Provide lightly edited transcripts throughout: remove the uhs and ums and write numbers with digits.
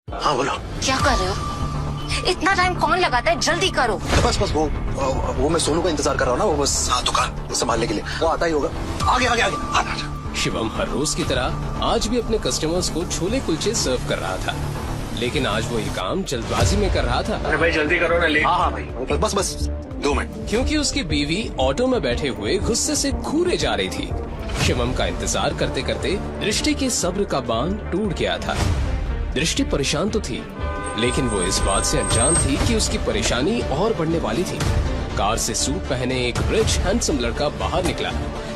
हाँ बोलो। क्या कर रहे हो? इतना टाइम कौन लगाता है? जल्दी करो। बस वो मैं सोनू का इंतजार कर रहा हूँ ना, वो बस दुकान संभालने के लिए, वो आता ही होगा। आगे आगे आगे आगे। शिवम हर रोज की तरह आज भी अपने कस्टमर्स को छोले कुलचे सर्व कर रहा था, लेकिन आज वो ये काम जल्दबाजी में कर रहा था। अरे भाई जल्दी करो ना, लेट। हाँ भाई बस 2 मिनट। क्योंकि उसकी बीवी ऑटो में बैठे हुए गुस्से से घूरे जा रही थी। शिवम का इंतजार करते करते दृष्टि के सब्र का बांध टूट गया था। दृष्टि परेशान तो थी, लेकिन वो इस बात से अनजान थी कि उसकी परेशानी और बढ़ने वाली थी। कार से सूट पहने एक रिच हैंडसम लड़का बाहर निकला,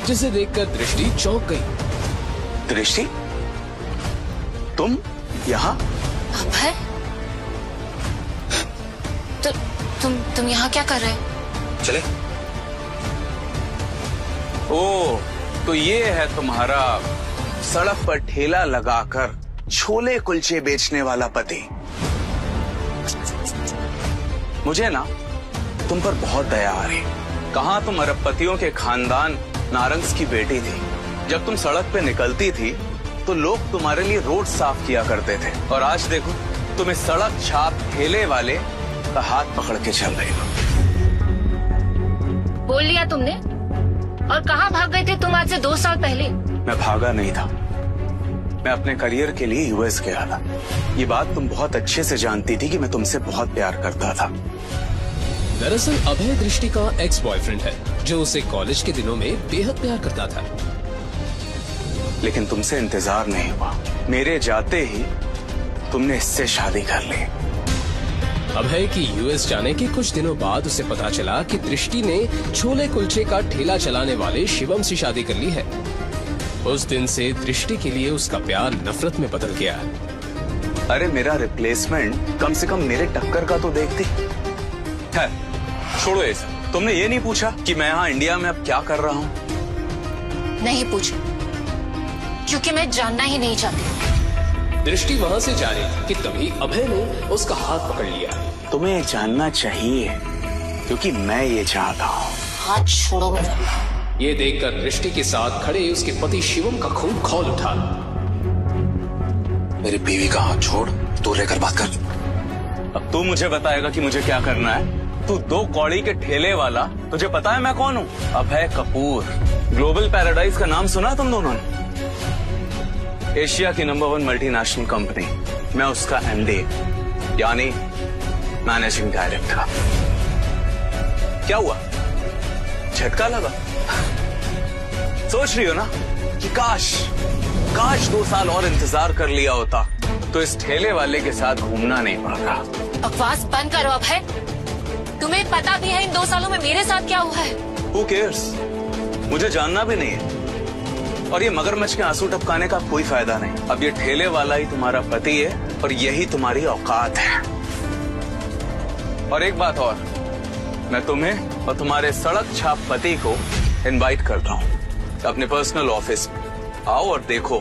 जिसे देखकर दृष्टि चौंक गई। दृष्टि, तुम यहाँ? अभय, तुम यहाँ क्या कर रहे हो? चले। ओ, तो ये है तुम्हारा सड़क पर ठेला लगाकर छोले कुलचे बेचने वाला पति। मुझे ना तुम पर बहुत दया आ रही। कहाँ तुम अरबपतियों के खानदान नारंग्स की बेटी थी। जब तुम सड़क पे निकलती थी तो लोग तुम्हारे लिए रोड साफ किया करते थे, और आज देखो तुम इस सड़क छाप ठेले वाले का हाथ पकड़ के चल रही हो। बोल लिया तुमने? और कहाँ भाग गए थे तुम आज से 2 साल पहले? मैं भागा नहीं था, मैं अपने करियर के लिए यूएस गया था। ये बात तुम बहुत अच्छे से जानती थी कि मैं तुमसे बहुत प्यार करता था। दरअसल अभय दृष्टि का एक्स बॉयफ्रेंड है, जो उसे कॉलेज के दिनों में बेहद प्यार करता था। लेकिन तुमसे इंतजार नहीं हुआ, मेरे जाते ही तुमने इससे शादी कर ली। अभय की यूएस जाने के कुछ दिनों बाद उसे पता चला कि दृष्टि ने छोले कुलचे का ठेला चलाने वाले शिवम से शादी कर ली है। उस दिन से दृष्टि के लिए उसका प्यार नफरत में बदल गया। अरे मेरा रिप्लेसमेंट कम से कम मेरे टक्कर का तो देखती है। छोड़ो ये सब। तुमने ये नहीं पूछा कि मैं यहाँ इंडिया में अब क्या कर रहा हूँ? नहीं पूछा, क्योंकि मैं जानना ही नहीं चाहती। दृष्टि वहाँ से जा रही थी कि तभी अभय ने उसका हाथ पकड़ लिया। तुम्हें जानना चाहिए, क्योंकि मैं ये चाहता हूँ। हाथ छोड़ो मुझे। ये देखकर दृष्टि के साथ खड़े उसके पति शिवम का खून खौल उठा। मेरी बीवी का हाथ छोड़, दूर रहकर बात कर। अब तू मुझे बताएगा कि मुझे क्या करना है? तू 2 कौड़ी के ठेले वाला, तुझे पता है मैं कौन हूँ? अभय कपूर। ग्लोबल पैराडाइज का नाम सुना तुम दोनों ने? एशिया की नंबर 1 मल्टीनेशनल कंपनी, मैं उसका एमडी यानी मैनेजिंग डायरेक्टर। क्या हुआ? झटका लगा? सोच रही हो ना कि काश 2 साल और इंतजार कर लिया होता तो इस ठेले वाले के साथ घूमना नहीं पड़ता। बकवास बंद करो अभय। तुम्हें पता भी है इन 2 सालों में मेरे साथ क्या हुआ है? Who cares? मुझे जानना भी नहीं है, और ये मगरमच्छ के आंसू टपकाने का कोई फायदा नहीं। अब ये ठेले वाला ही तुम्हारा पति है और यही तुम्हारी औकात है। और एक बात और, मैं तुम्हें और तुम्हारे सड़क छाप पति को इनवाइट करता हूँ अपने पर्सनल ऑफिस में। आओ और देखो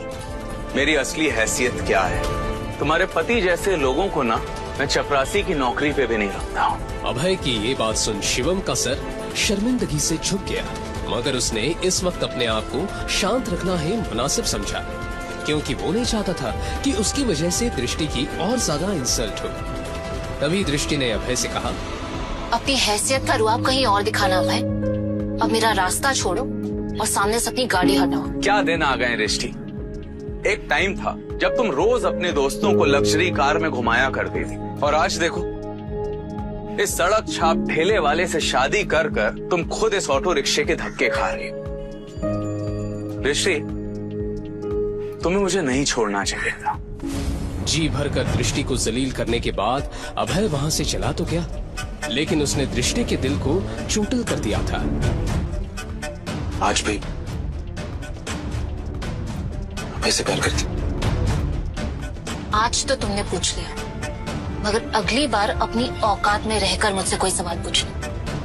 मेरी असली हैसियत क्या है। तुम्हारे पति जैसे लोगों को ना मैं चपरासी की नौकरी पे भी नहीं रखता हूँ। अभय की ये बात सुन शिवम का सर शर्मिंदगी से झुक गया, मगर उसने इस वक्त अपने आप को शांत रखना ही मुनासिब समझा, क्योंकि वो नहीं चाहता था कि उसकी वजह से दृष्टि की और ज्यादा इंसल्ट हो। तभी दृष्टि ने अभय से कहा, अपनी हैसियत का रुआब कहीं और दिखाना अभय। अब मेरा रास्ता छोड़ो और सामने से अपनी गाड़ी हटाओ। क्या दिन आ गए दृष्टि। एक टाइम था जब तुम रोज अपने दोस्तों को लग्जरी कार में घुमाया करती थी, और आज देखो इस सड़क छाप ठेले वाले से शादी कर कर तुम खुद इस ऑटो रिक्शे के धक्के खा रही हो। दृष्टि, तुम्हें मुझे नहीं छोड़ना चाहिए था। जी भरकर दृष्टि को जलील करने के बाद अभय वहाँ से चला तो गया, लेकिन उसने दृष्टि के दिल को चोटिल कर दिया था। आज भी अभय से प्यार करती? आज तो तुमने पूछ लिया, मगर अगली बार अपनी औकात में रहकर मुझसे कोई सवाल पूछना।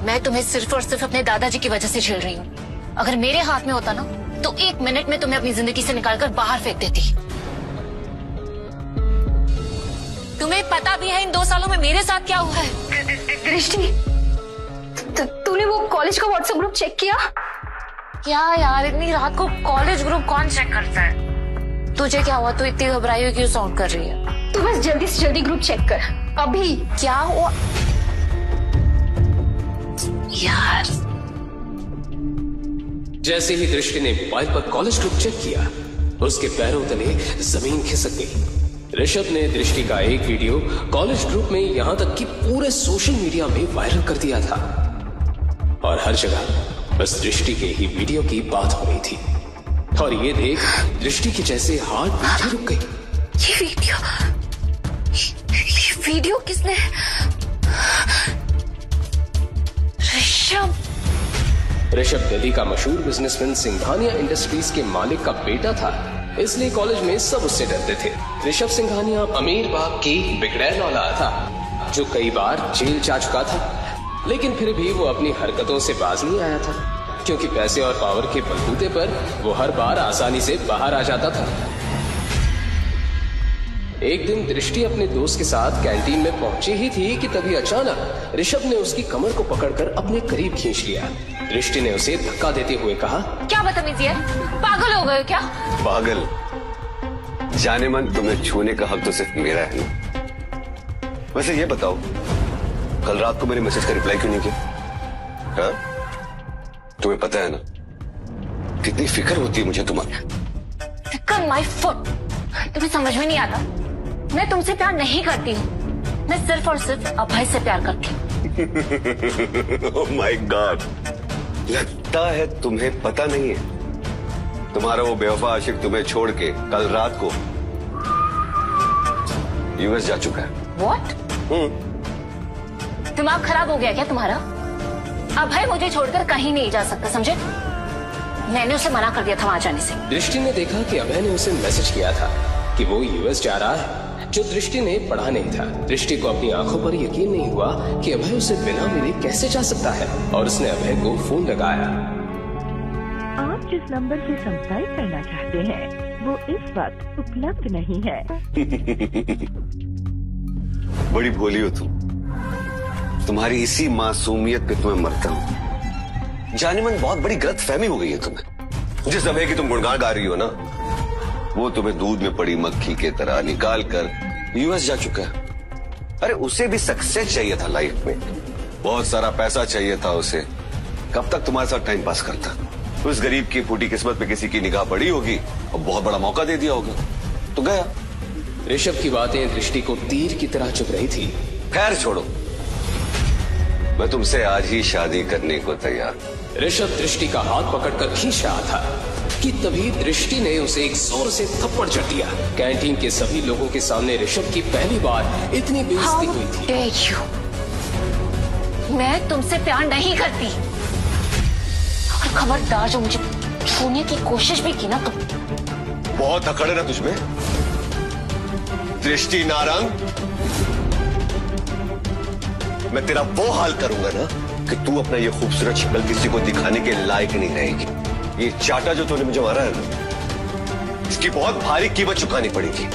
मैं तुम्हें सिर्फ और सिर्फ अपने दादाजी की वजह से झेल रही हूँ। अगर मेरे हाथ में होता ना तो 1 मिनट में तुम्हें अपनी जिंदगी से निकालकर बाहर फेंक देती। तुम्हें पता भी है इन 2 सालों में मेरे साथ क्या हुआ है? दृष्टि, तूने वो कॉलेज का व्हाट्सएप ग्रुप चेक किया? क्या यार, इतनी रात को कॉलेज ग्रुप कौन चेक करता है? तुझे क्या हुआ? तू इतनी घबराई हुई क्यों साउंड कर रही है? तू बस जल्दी से जल्दी ग्रुप चेक कर अभी। क्या हुआ यार? जैसे ही दृष्टि ने मोबाइल पर कॉलेज ग्रुप चेक किया, उसके पैरों तले जमीन खिसक गई। ऋषभ ने दृष्टि का एक वीडियो कॉलेज ग्रुप में, यहां तक कि पूरे सोशल मीडिया में वायरल कर दिया था और हर जगह बस दृष्टि के ही वीडियो की बात हो रही थी। और ये देख दृष्टि की जैसे हार्ट बीट ही रुक गई। ये वीडियो किसने? ऋषभ दिल्ली का मशहूर बिजनेसमैन सिंघानिया इंडस्ट्रीज के मालिक का बेटा था, इसलिए कॉलेज में सब उससे डरते थे। ऋषभ सिंघानिया अमीर बाप की बिगड़ैल औलाद था जो कई बार जेल जा चुका था, लेकिन फिर भी वो अपनी हरकतों से बाज नहीं आया था, क्योंकि पैसे और पावर के बलबूते पर वो हर बार आसानी से बाहर आ जाता था। एक दिन दृष्टि अपने दोस्त के साथ कैंटीन में पहुंची ही थी कि तभी अचानक ऋषभ ने उसकी कमर को पकड़कर अपने करीब खींच लिया। दृष्टि ने उसे धक्का देते हुए कहा, क्या बदतमीजी है? पागल हो गए हो क्या? पागल? जाने मन, तुम्हें छूने का हक तो सिर्फ मेरा है ना। वैसे ये बताओ, कल रात को मेरे मैसेज का रिप्लाई क्यों नहीं किया? हाँ? तुम्हें पता है ना कितनी फिक्र होती है मुझे तुम्हारी। फिक्र माय फुट, तुम्हें समझ में नहीं आता? मैं तुमसे प्यार नहीं करती हूँ, मैं सिर्फ और सिर्फ अभय से प्यार करती हूँ। ओह माय गॉड, लगता है तुम्हें पता नहीं है। तुम्हारा वो बेवफा आशिक तुम्हें छोड़ के कल रात को यूएस जा चुका है। What? दिमाग खराब हो गया क्या तुम्हारा? अभय मुझे छोड़कर कहीं नहीं जा सकता, समझे? मैंने उसे मना कर दिया था वहां जाने से। दृष्टि ने देखा कि अभय ने उसे मैसेज किया था कि वो यूएस जा रहा है, जो दृष्टि ने पढ़ा नहीं था। दृष्टि को अपनी आंखों पर यकीन नहीं हुआ कि अभय उसे बिना मिले कैसे जा सकता है, और उसने अभय को फोन लगाया। आप जिस नंबर से संपर्क करना चाहते हैं वो इस वक्त उपलब्ध नहीं है। बड़ी भोली हो तुम, तुम्हारी इसी मासूमियत पे तुम्हें मरता हूं। जाने मन, बहुत बड़ी गलत फहमी हो गई है तुम्हें। जिस अभय की तुम गुणगान गा रही हो ना, वो तुम्हें दूध में पड़ी मक्खी के तरह निकाल कर यूएस जा चुका है। अरे उसे भी सक्सेस चाहिए था लाइफ में, बहुत सारा पैसा चाहिए था उसे। कब तक तुम्हारे साथ टाइम पास करता? उस गरीब की फूटी किस्मत पे किसी की निगाह पड़ी होगी और बहुत बड़ा मौका दे दिया होगा तो गया। ऋषभ की बातें दृष्टि को तीर की तरह चुभ रही थी। खैर छोड़ो, मैं तुमसे आज ही शादी करने को तैयार। ऋषभ दृष्टि का हाथ पकड़कर खींच रहा था कि तभी दृष्टि ने उसे एक जोर से थप्पड़ जड़ दिया। कैंटीन के सभी लोगों के सामने ऋषभ की पहली बार इतनी बेइज्जती हुई थी। dare you? मैं तुमसे प्यार नहीं करती, और खबरदार जो मुझे छूने की कोशिश भी की ना तुम। बहुत अकड़ है ना तुझमें, दृष्टि नारंग। मैं तेरा वो हाल करूंगा ना कि तू अपना ये खूबसूरत शक्ल किसी को दिखाने के लायक नहीं रहेगी। ये चाटा जो तूने मुझे मारा है ना, इसकी बहुत भारी कीमत चुकानी पड़ेगी।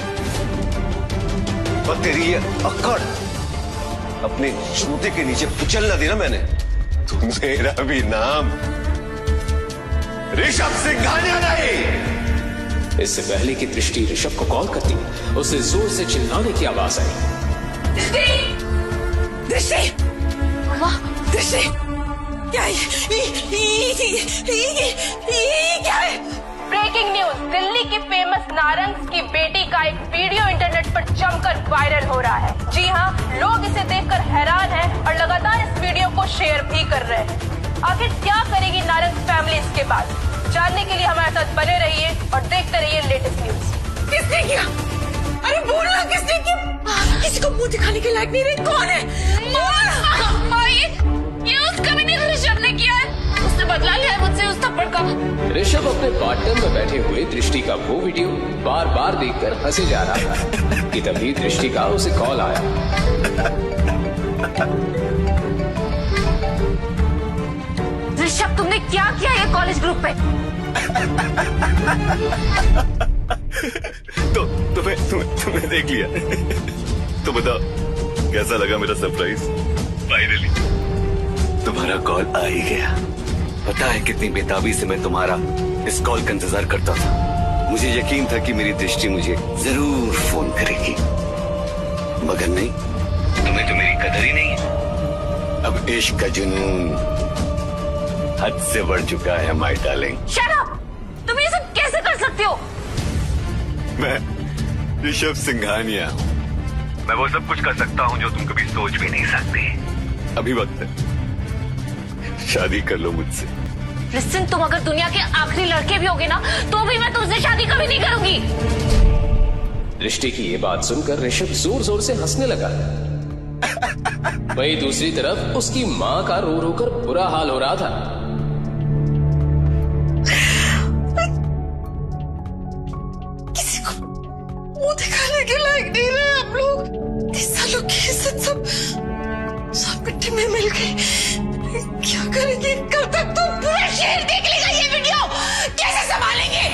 और तेरी ये अकड़ अपने जूते के नीचे कुचल ना देना मैंने, तो मेरा भी नाम ऋषभ सिंघानिया नहीं। इससे पहले कि दृष्टि ऋषभ को कॉल करती, उसे जोर से चिल्लाने की आवाज आई। दृष्टि, वाह, दृष्टि, क्या क्या है? ब्रेकिंग न्यूज, दिल्ली की फेमस नारंग की बेटी का एक वीडियो इंटरनेट पर जमकर वायरल हो रहा है। जी हाँ, लोग इसे देखकर हैरान हैं और लगातार इस वीडियो को शेयर भी कर रहे हैं। आखिर क्या करेगी नारंग फैमिली इसके बाद? जानने के लिए हमारे साथ बने रहिए और देखते रहिए लेटेस्ट न्यूज। किसने किया? अरे बोलना, किसने किया? किसी को मुंह दिखाने के लायक नहीं रही। कौन है? ये उस कमीने ऋषभ ने किया है। उसने बदला लिया है मुझसे उस थप्पड़ का। ऋषभ अपने पार्टनर में बैठे हुए दृष्टि का वो वीडियो बार बार देखकर हंसे जा रहा था कि तभी दृष्टि का उसे कॉल आया। ऋषभ, तुमने क्या किया ये कॉलेज ग्रुप पे? तो तुम्हें देख लिया। तो बताओ कैसा लगा मेरा सरप्राइज? फाइनली तुम्हारा कॉल आ ही गया। पता है कितनी बेताबी से मैं तुम्हारा इस कॉल का इंतजार करता था। मुझे यकीन था कि मेरी दृष्टि मुझे जरूर फोन करेगी। मगर नहीं, तुम्हें तो मेरी कदर ही नहीं है। अब इश्क का जुनून हद से बढ़ चुका है माय डार्लिंग। Shut up! तुम ये सब कैसे कर सकते हो? मैं ऋषभ सिंघानिया हूँ। मैं वो सब कुछ कर सकता हूँ जो तुम कभी सोच भी नहीं सकती। अभी वक्त है, शादी कर लो मुझसे। लिसन, तुम अगर दुनिया के आखिरी लड़के भी होगे ना तो भी मैं तुमसे शादी कभी नहीं करूंगी। दृष्टि की ये बात सुनकर ऋषभ जोर जोर से हंसने लगा। वहीं दूसरी तरफ उसकी माँ का रो रो कर बुरा हाल हो रहा था। किसी को मुंह दिखाने के लायक नहीं रहे हम लोग। 30 सालों की इज्जत सब मिट्टी में मिल गई। क्या करेंगे? कल तक तो पूरा शहर देख लेगा ये वीडियो। कैसे संभालेंगे?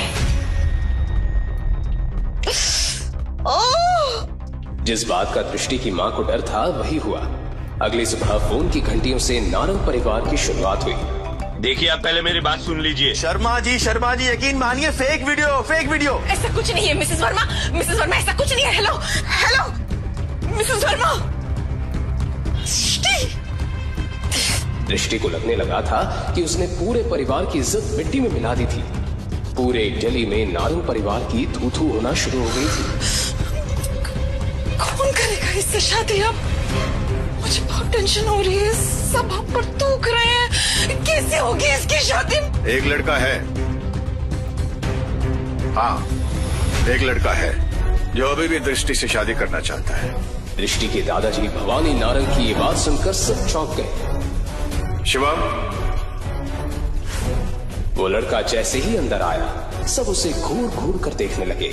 जिस बात का दृष्टि की माँ को डर था वही हुआ। अगली सुबह फोन की घंटियों से नारंग परिवार की शुरुआत हुई। देखिए, आप पहले मेरी बात सुन लीजिए। शर्मा जी यकीन मानिए, फेक वीडियो। ऐसा कुछ नहीं है मिसेस वर्मा, ऐसा कुछ नहीं है। Hello Mrs Verma. दृष्टि को लगने लगा था कि उसने पूरे परिवार की इज्जत मिट्टी में मिला दी थी। पूरे गली में नारंग परिवार की थू-थू होना शुरू हो गई थी। कौन करेगा इससे शादी? अब मुझे बहुत टेंशन हो रही है। सब हम पर थूक रहे हैं। कैसे होगी इसकी शादी? एक लड़का है, हाँ एक लड़का है जो अभी भी दृष्टि से शादी करना चाहता है। दृष्टि के दादाजी भवानी नारंग की ये बात सुनकर सब चौंक गए। शिवम, वो लड़का जैसे ही अंदर आया सब उसे घूर घूर कर देखने लगे।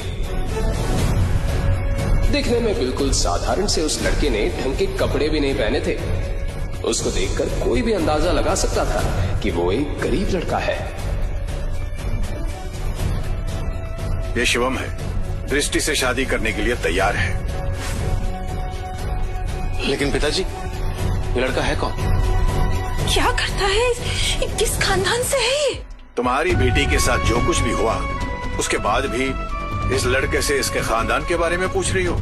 देखने में बिल्कुल साधारण से उस लड़के ने ढंग के कपड़े भी नहीं पहने थे। उसको देखकर कोई भी अंदाजा लगा सकता था कि वो एक गरीब लड़का है। ये शिवम है, दृष्टि से शादी करने के लिए तैयार है। लेकिन पिताजी, ये लड़का है कौन? क्या करता है? किस खानदान से है ये? तुम्हारी बेटी के साथ जो कुछ भी हुआ उसके बाद भी इस लड़के से इसके खानदान के बारे में पूछ रही हो?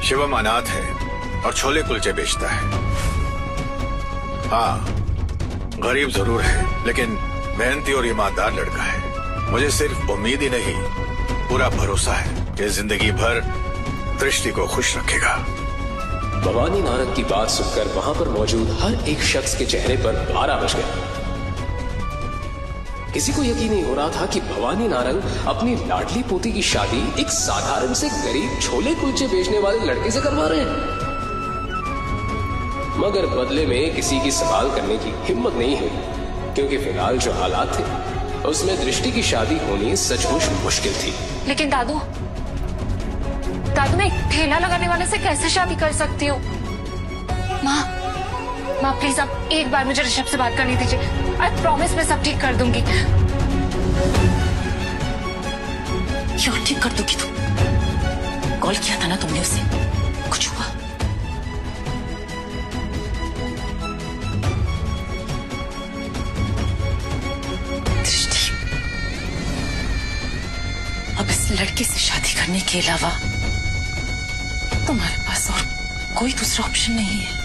शिवम अनाथ है और छोले कुलचे बेचता है। हाँ, गरीब जरूर है लेकिन मेहनती और ईमानदार लड़का है। मुझे सिर्फ उम्मीद ही नहीं, पूरा भरोसा है कि जिंदगी भर दृष्टि को खुश रखेगा। भवानी नारंग की बात सुनकर वहां पर मौजूद हर एक शख्स के चेहरे पर पारा बच गया। किसी को यकीन नहीं हो रहा था कि भवानी नारंग अपनी लाडली पोती की शादी एक साधारण से गरीब छोले कुलचे बेचने वाले लड़के से करवा रहे हैं। मगर बदले में किसी की सवाल करने की हिम्मत नहीं हुई, क्योंकि फिलहाल जो हालात थे उसमें दृष्टि की शादी होनी सचमुच मुश्किल थी। लेकिन दादू, मैं एक ठेला लगाने वाले से कैसे शादी कर सकती हूँ? माँ प्लीज आप एक बार मुझे ऋषभ से बात करने दीजिए। आई प्रॉमिस मैं सब ठीक कर दूंगी। क्यों ठीक कर दोगी तुम? कॉल किया था ना तुमने उसे? कुछ हुआ? दृष्टि, अब इस लड़के से शादी करने के अलावा तुम्हारे पास और कोई दूसरा ऑप्शन नहीं है।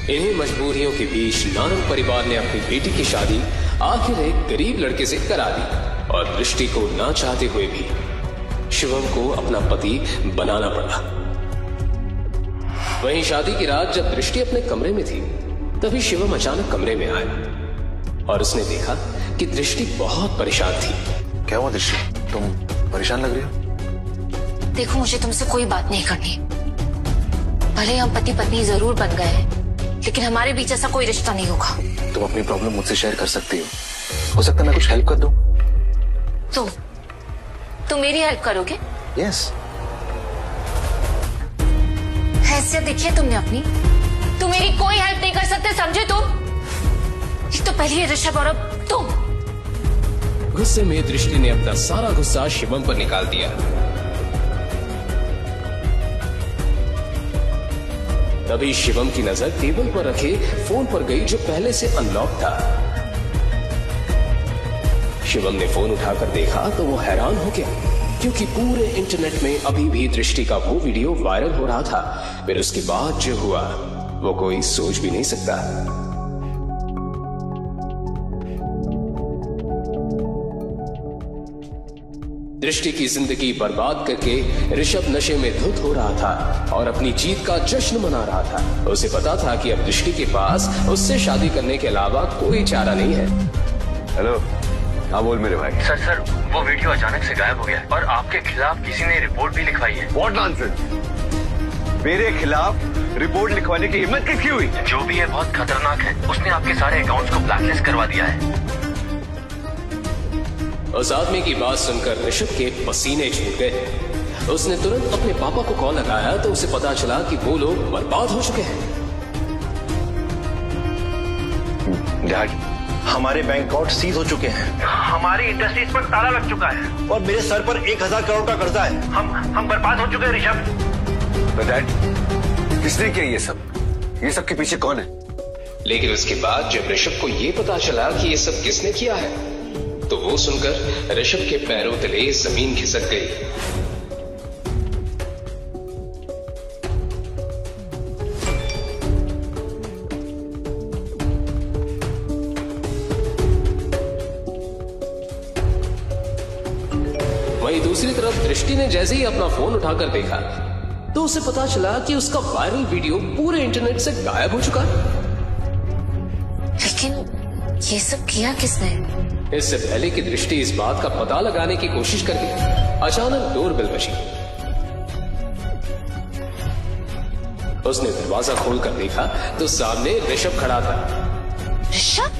इन्हीं मजबूरियों के बीच नारंग परिवार ने अपनी बेटी की शादी आखिर एक गरीब लड़के से करा दी और दृष्टि को ना चाहते हुए भी शिवम को अपना पति बनाना पड़ा। वहीं शादी की रात जब दृष्टि अपने कमरे में थी तभी शिवम अचानक कमरे में आया और उसने देखा कि दृष्टि बहुत परेशान थी। क्या हुआ दृष्टि? तुम परेशान लग रही हो। देखो, मुझे तुमसे कोई बात नहीं करनी। भले हम पति पत्नी जरूर बन गए हैं लेकिन हमारे बीच ऐसा कोई रिश्ता नहीं होगा। तुम अपनी प्रॉब्लम मुझसे शेयर कर सकती हो सकता है मैं कुछ हेल्प कर दूं। तुम मेरी हेल्प करोगे? यस। हैसियत देखिए तुमने अपनी। तुम मेरी कोई हेल्प नहीं कर सकते, समझे तुम? एक तो पहले ये ऋषभ और अब तुम। गुस्से में दृष्टि ने अपना सारा गुस्सा शिवम पर निकाल दिया। तभी शिवम की नजर टेबल पर रखे फोन पर गई जो पहले से अनलॉक था। शिवम ने फोन उठाकर देखा तो वो हैरान हो गया। क्योंकि पूरे इंटरनेट में अभी भी दृष्टि का वो वीडियो वायरल हो रहा था। फिर उसके बाद जो हुआ वो कोई सोच भी नहीं सकता। दृष्टि की जिंदगी बर्बाद करके ऋषभ नशे में धुत हो रहा था और अपनी जीत का जश्न मना रहा था। उसे पता था कि अब दृष्टि के पास उससे शादी करने के अलावा कोई चारा नहीं है। हेलो, हाँ बोल मेरे भाई। सर वो वीडियो अचानक से गायब हो गया और आपके खिलाफ किसी ने रिपोर्ट भी लिखवाई है। What nonsense! मेरे खिलाफ रिपोर्ट लिखवाने की हिम्मत किसकी हुई? जो भी है बहुत खतरनाक है। उसने आपके सारे अकाउंट्स को ब्लैकलिस्ट करवा दिया है। उस आदमी की बात सुनकर ऋषभ के पसीने छूट गए। उसने तुरंत अपने पापा को कॉल लगाया तो उसे पता चला कि वो लोग बर्बाद हो चुके हैं। डैड, हमारे बैंक अकाउंट सीज हो चुके हैं। हमारी इंडस्ट्रीज पर ताला लग चुका है और मेरे सर पर 1000 करोड़ का कर्जा है। हम बर्बाद हो चुके हैं ऋषभ। डैड, किसने किया ये सब? ये सब के पीछे कौन है? लेकिन उसके बाद जब ऋषभ को ये पता चला कि ये सब किसने किया है तो वो सुनकर ऋषभ के पैरों तले जमीन खिसक गई। वहीं दूसरी तरफ दृष्टि ने जैसे ही अपना फोन उठाकर देखा तो उसे पता चला कि उसका वायरल वीडियो पूरे इंटरनेट से गायब हो चुका है। लेकिन ये सब किया किसने? इससे पहले कि दृष्टि इस बात का पता लगाने की कोशिश करती अचानक डोरबेल बजी। उसने दरवाजा खोलकर देखा तो सामने ऋषभ खड़ा था। ऋषभ,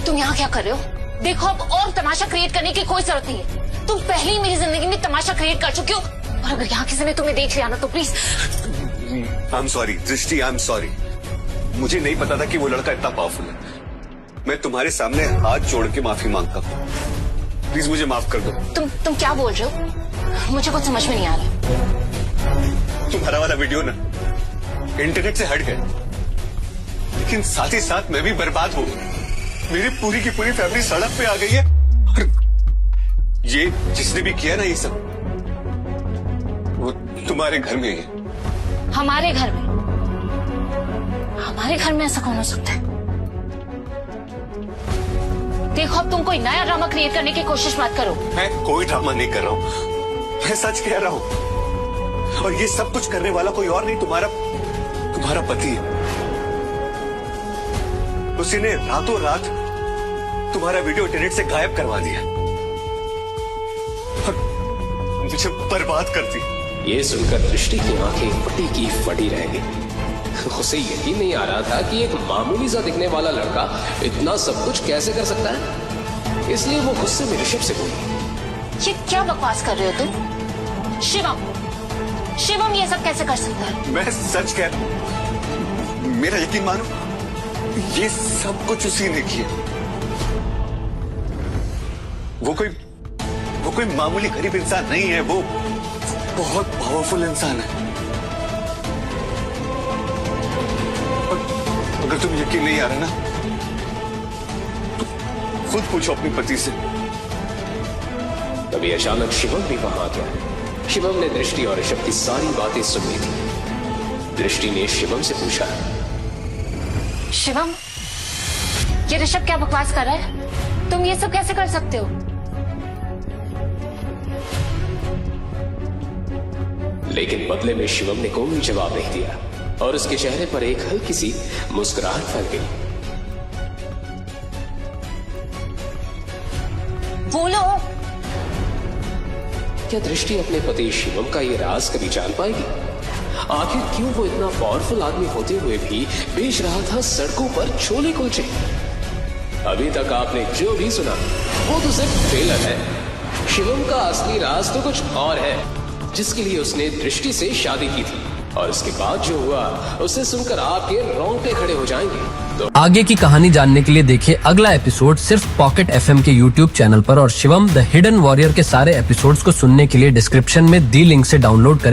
तुम यहाँ क्या कर रहे हो? देखो, अब और तमाशा क्रिएट करने की कोई जरूरत नहीं है। तुम पहले ही मेरी जिंदगी में तमाशा क्रिएट कर चुके हो और अगर यहाँ किसी ने तुम्हें देख लिया ना तो प्लीज। आई एम सॉरी दृष्टि, आई एम सॉरी। मुझे नहीं पता था कि वो लड़का इतना पावरफुल है। मैं तुम्हारे सामने हाथ जोड़ के माफी मांगता हूँ। प्लीज मुझे माफ कर दो। तुम क्या बोल रहे हो? मुझे कुछ समझ में नहीं आ रहा। तुम्हारा वाला वीडियो ना इंटरनेट से हट गया, लेकिन साथ ही साथ मैं भी बर्बाद हो गई। मेरी पूरी की पूरी फैमिली सड़क पे आ गई है और ये जिसने भी किया ना ये सब, वो तुम्हारे घर में है। हमारे घर में? हमारे घर में ऐसा कौन हो सकता है? देखो, अब तुम कोई नया ड्रामा क्रिएट करने की कोशिश मत करो। मैं कोई ड्रामा नहीं कर रहा हूँ, मैं सच कह रहा हूँ। और ये सब कुछ करने वाला कोई और नहीं, तुम्हारा पति है। उसने रातों रात तुम्हारा वीडियो इंटरनेट से गायब करवा दिया और मुझे बर्बाद कर दी। ये सुनकर दृष्टि की आंखें फटी की फटी रह गई। उसे यकीन नहीं आ रहा था कि एक मामूली सा दिखने वाला लड़का इतना सब कुछ कैसे कर सकता है। इसलिए वो गुस्से में ऋषभ से बोली, ये क्या बकवास कर रहे हो तुम? शिवम ये सब कैसे कर सकता है? मैं सच कह रहा हूं, मेरा यकीन मानो, ये सब कुछ उसी ने किया। वो कोई मामूली गरीब इंसान नहीं है, वो बहुत पावरफुल इंसान है। अगर तुम यकीन नहीं आ रहा ना तो खुद पूछो अपने पति से। तभी अचानक शिवम भी वहां आ गया। शिवम ने दृष्टि और ऋषभ की सारी बातें सुन ली थी। दृष्टि ने शिवम से पूछा, शिवम, ये ऋषभ क्या बकवास कर रहा है? तुम ये सब कैसे कर सकते हो? लेकिन बदले में शिवम ने कोई जवाब नहीं दिया और उसके चेहरे पर एक हल्की सी मुस्कुराहट फैल गई। बोलो, क्या दृष्टि अपने पति शिवम का ये राज कभी जान पाएगी? आखिर क्यों वो इतना पावरफुल आदमी होते हुए भी बेच रहा था सड़कों पर छोले कुलचे? अभी तक आपने जो भी सुना वो तो सिर्फ ट्रेलर है। शिवम का असली राज तो कुछ और है, जिसके लिए उसने दृष्टि से शादी की थी और इसके बाद जो हुआ उसे सुनकर आपके रोंगटे खड़े हो जाएंगे। तो आगे की कहानी जानने के लिए देखिए अगला एपिसोड सिर्फ पॉकेट एफएम के यूट्यूब चैनल पर और शिवम द हिडन वॉरियर के सारे एपिसोड्स को सुनने के लिए डिस्क्रिप्शन में दी लिंक से डाउनलोड करें।